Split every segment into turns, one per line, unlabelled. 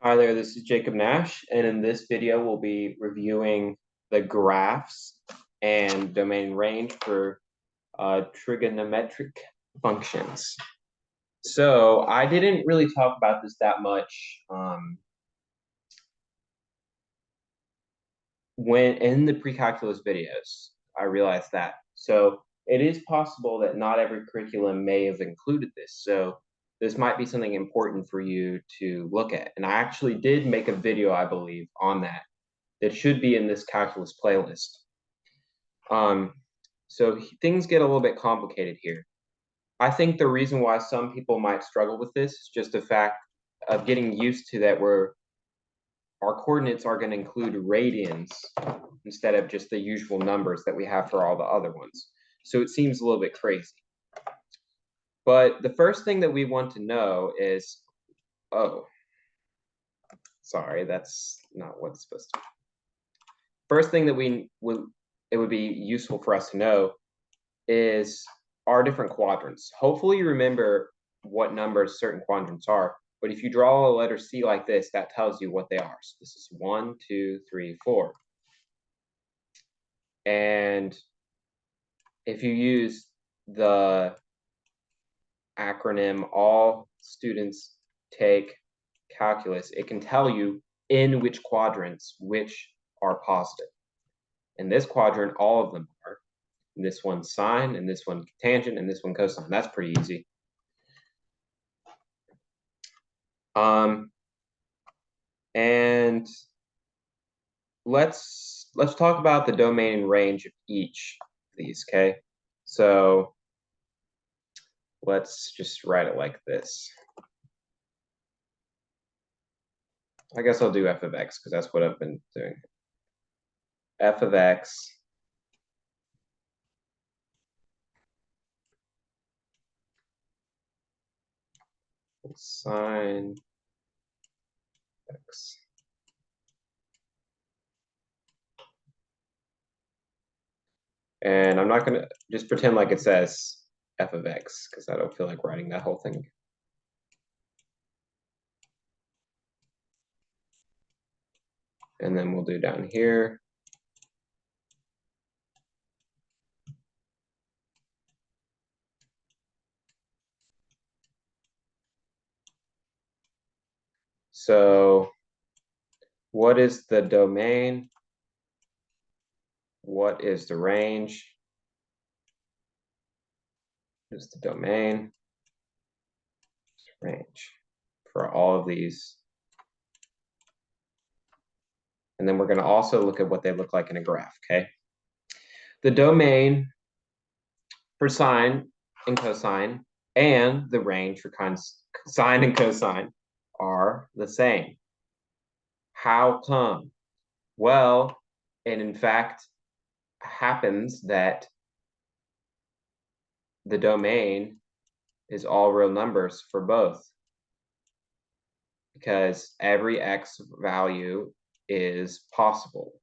Hi there, this is Jacob Nash, and in this video, we'll be reviewing the graphs and domain range for trigonometric functions. So I didn't really talk about this that much when in the pre-calculus videos. I realized that. So it is possible that not every curriculum may have included this. So this might be something important for you to look at. And I actually did make a video, I believe, on that. That should be in this calculus playlist. Um, so things get a little bit complicated here. I think the reason why some people might struggle with this is just the fact of getting used to that our coordinates are going to include radians instead of just the usual numbers that we have for all the other ones. So it seems a little bit crazy. But the first thing that we want to know is, oh, sorry, that's not what it's supposed to be. First thing that it would be useful for us to know is our different quadrants. Hopefully you remember what numbers certain quadrants are, but if you draw a letter C like this, that tells you what they are. So this is 1, 2, 3, 4. And if you use the acronym all students take calculus, it can tell you in which quadrants which are positive. In this quadrant, all of them are. And this one sine, and this one tangent, and this one cosine. That's pretty easy. And let's talk about the domain and range of each of these, okay? So let's just write it like this. I guess I'll do f of x because that's what I've been doing. F of x sine x. And I'm not going to just pretend like it says f of x because I don't feel like writing that whole thing. And then we'll do down here. So what is the domain? What is the range? Is the domain range for all of these. And then we're going to also look at what they look like in a graph, okay? The domain for sine and cosine and the range for sine and cosine are the same. How come? Well, and in fact, happens that the domain is all real numbers for both because every x value is possible.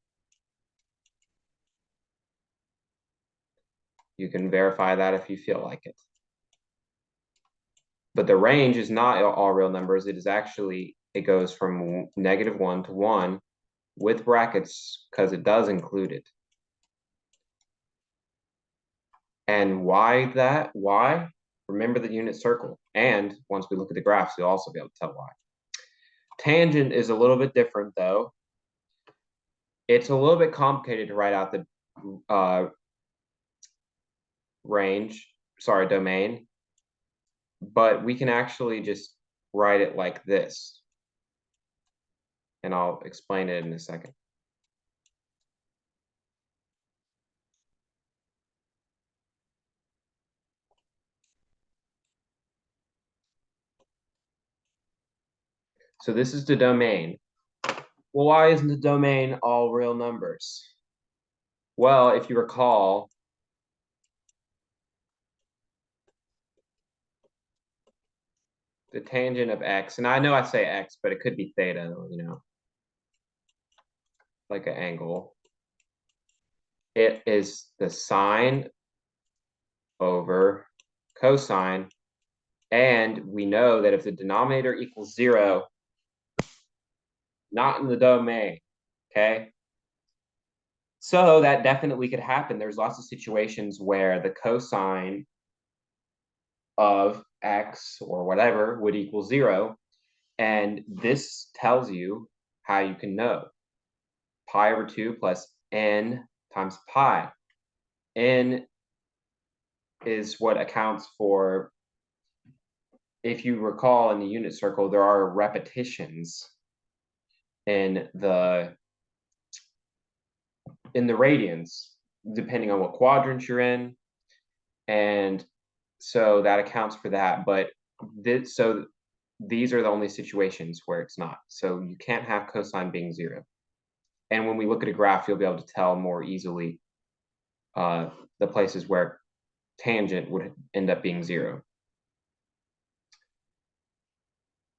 You can verify that if you feel like it. But the range is not all real numbers. It is actually, it goes from -1 to 1 with brackets because it does include it. And why that? Why? Remember the unit circle. And once we look at the graphs, you'll also be able to tell why. Tangent is a little bit different, though. It's a little bit complicated to write out the domain, but we can actually just write it like this. And I'll explain it in a second. So this is the domain. Well, why isn't the domain all real numbers? Well, if you recall, the tangent of x, and I know I say x, but it could be theta, you know, like an angle. It is the sine over cosine. And we know that if the denominator equals 0, not in the domain, okay? So that definitely could happen. There's lots of situations where the cosine of x or whatever would equal 0. And this tells you how you can know. Pi over 2 plus n times pi. N is what accounts for, if you recall in the unit circle, there are repetitions in the radians, depending on what quadrant you're in. And so that accounts for that. But these are the only situations where it's not. So you can't have cosine being 0. And when we look at a graph, you'll be able to tell more easily the places where tangent would end up being 0.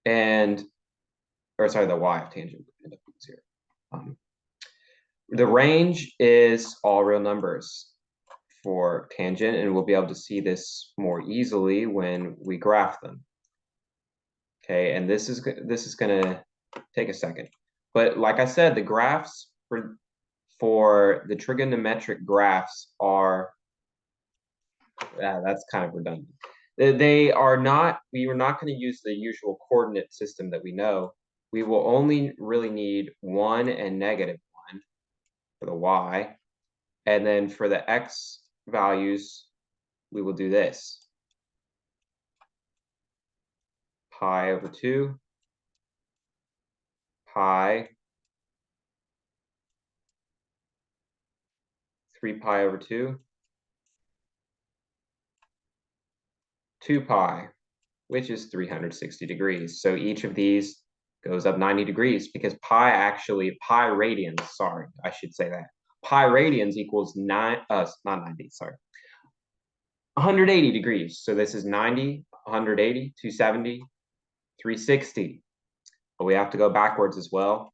And, or sorry, the y of tangent would end up being 0. The range is all real numbers for tangent, and we'll be able to see this more easily when we graph them. Okay, and this is going to take a second. But like I said, the graphs for the trigonometric graphs are, that's kind of redundant. They are not, we are not going to use the usual coordinate system that we know. We will only really need 1 and -1 for the y. And then for the x values, we will do this. Pi over 2, pi, 3 pi over 2, 2 pi, which is 360 degrees. So each of these goes up 90 degrees because pi radians, sorry, I should say that. Pi radians equals not 90, sorry, 180 degrees. So this is 90, 180, 270, 360. But we have to go backwards as well.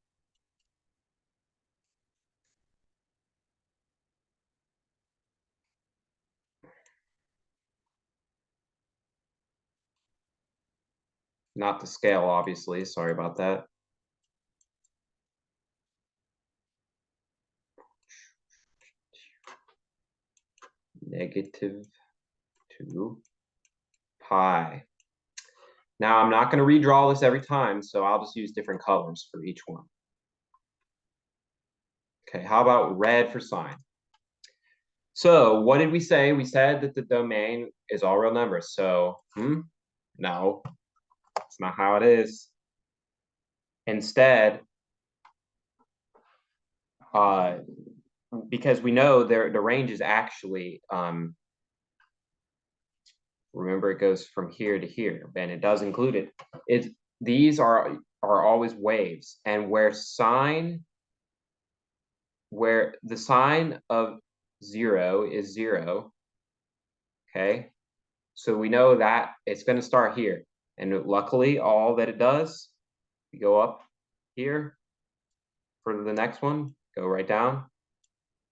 Not to scale, obviously. Sorry about that. -2 pi. Now, I'm not going to redraw this every time, so I'll just use different colors for each one. Okay, how about red for sine? So what did we say? We said that the domain is all real numbers. So, no, that's not how it is. Instead, because we know the range is actually, remember it goes from here to here, and it does include it. These are always waves, and where the sign of 0 is 0, okay? So we know that it's going to start here. And luckily, all that it does, we go up here for the next one, go right down.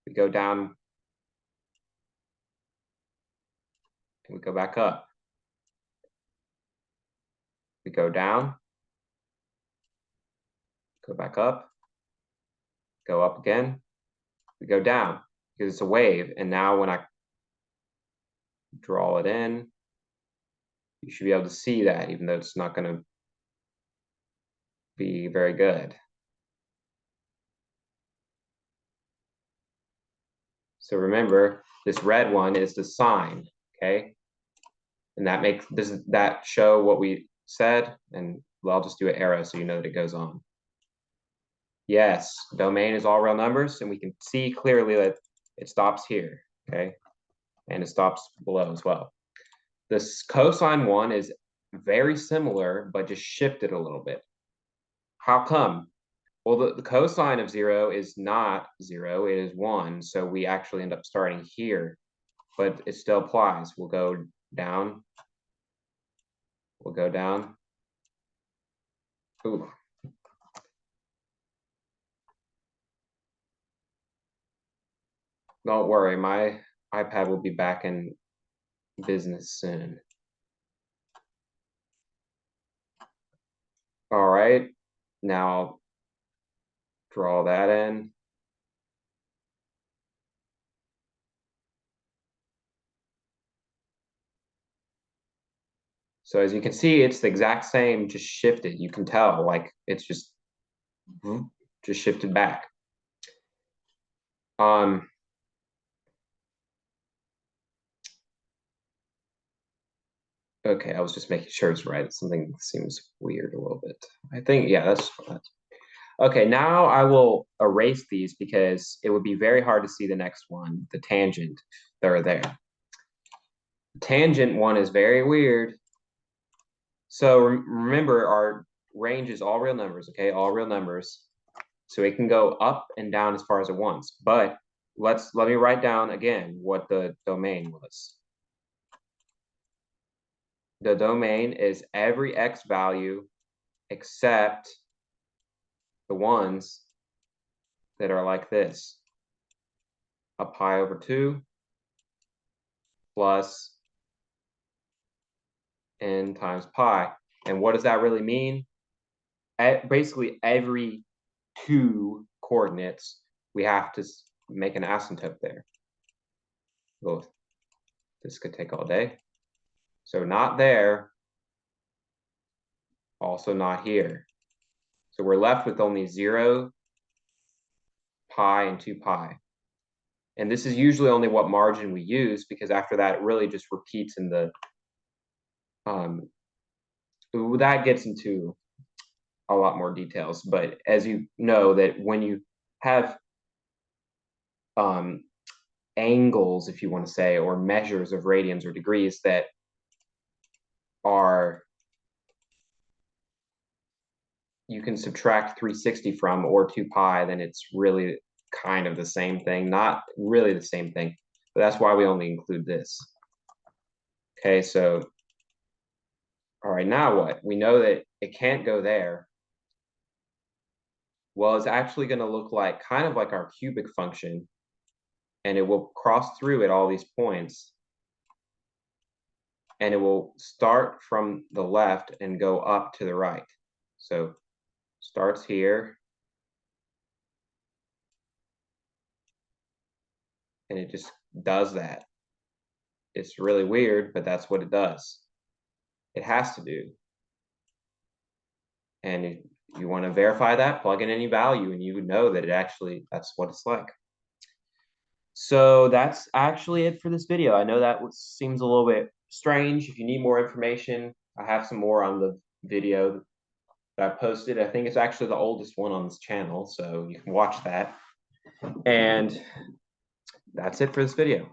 We go down, and we go back up. We go down, go back up, go up again. We go down because it's a wave. And now when I draw it in, you should be able to see that, even though it's not going to be very good. So remember, this red one is the sine, okay? And does that show what we said? And well, I'll just do an arrow so you know that it goes on. Yes, domain is all real numbers, and we can see clearly that it stops here, okay? And it stops below as well. This cosine one is very similar, but just shifted a little bit. How come? Well, the cosine of 0 is not 0, it is 1. So we actually end up starting here, but it still applies. We'll go down. We'll go down. Ooh. Don't worry, my iPad will be back in business soon. All right, now Draw that in. So as you can see, it's the exact same, just shifted. You can tell, like, it's just shifted back. Okay, I was just making sure it's right. Something seems weird a little bit. I think, yeah, that's okay. Now I will erase these because it would be very hard to see the next one, the tangent. They're there. The tangent one is very weird. So remember, our range is all real numbers, okay? All real numbers. So it can go up and down as far as it wants. But let me write down again what the domain was. The domain is every x value except the ones that are like this. A pi over 2 plus n times pi. And what does that really mean? Basically, every 2 coordinates, we have to make an asymptote there. Well, this could take all day. So not there, also not here. So we're left with only 0, pi, and 2 pi. And this is usually only what margin we use, because after that, it really just repeats in the, that gets into a lot more details. But as you know, that when you have angles, if you want to say, or measures of radians or degrees that are, you can subtract 360 from, or 2 pi, then it's really kind of the same thing. Not really the same thing, but that's why we only include this. Okay, so, all right, now what? We know that it can't go there. Well, it's actually going to look like kind of like our cubic function, and it will cross through at all these points, and it will start from the left and go up to the right. So starts here, and it just does that. It's really weird, but that's what it does. It has to do. And if you want to verify that, plug in any value, and you would know that it actually, that's what it's like. So that's actually it for this video. I know that seems a little bit strange. If you need more information, I have some more on the video that I posted. I think it's actually the oldest one on this channel, so you can watch that. And that's it for this video.